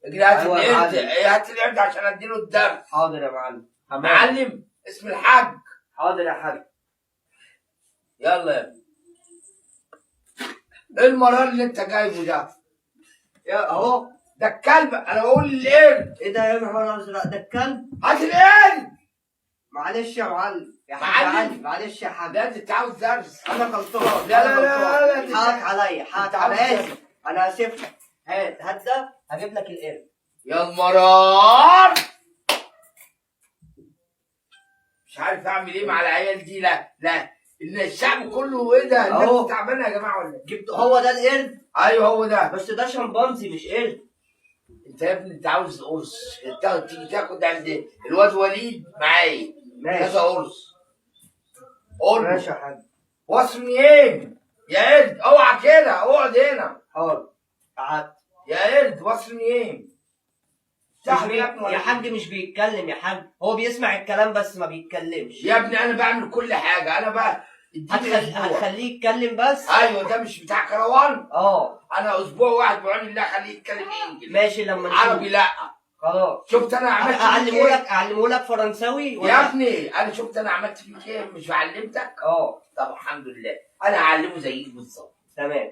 اجري هات أيوة يا القرد، معلم. هات القرد عشان اديله الدرس. حاضر يا معلم. معلم اسم الحاج. حاضر يا حاج. يلا يا ابني. ايه المرار اللي انت جايبه ده؟ يا اهو. ده الكلب، انا بقول القرد. ايه ده يا نهار ازرق؟ ده الكلب. هات القرد. معلش يا معلم. يا حاج معلم. علي، معلش يا حاج. لا انت عاوز درس. انا غلطان. لا لا لا لا حقك عليا، حقك. عاوز انا درس. اسف، انا اسف لك. هات ده، هجيب لك القرد. يا المرار. مش عارف اعمل ايه مع العيال دي. لا لا، ان الشعب كله ايه ده؟ أهو. الناس تعبانه يا جماعه ولا ايه؟ جبت هو ده القرد. ايوه هو ده. بس ده شمبانزي مش قرد. انت يا ابني انت عاوز قرص، انت تيجي تاخد عند الواد وليد معايا ماشي. كذا قرص. قول له ماشي يا حاج. وصل منين يا قرد؟ اوعى كده، اقعد هنا. حاضر. قعدت. يا قرد وصل منين؟ صاحبي يا ابني يا حاج مش بيتكلم يا حاج، هو بيسمع الكلام بس ما بيتكلمش. يا ابني انا بعمل كل حاجه، انا بقى اديني اسبوع. هتخليه يتكلم بس؟ ايوه ده مش بتاع كروان. اه. انا اسبوع واحد بعون الله خليه يتكلم انجلش. ماشي لما نشوف. عربي لا. خلاص. شفت انا عملت فيك ايه؟ اعلمه لك فرنساوي ولا؟ يا ابني انا شفت انا عملت فيك ايه؟ مش علمتك؟ اه. طب الحمد لله، انا هعلمه زيك بالظبط. تمام.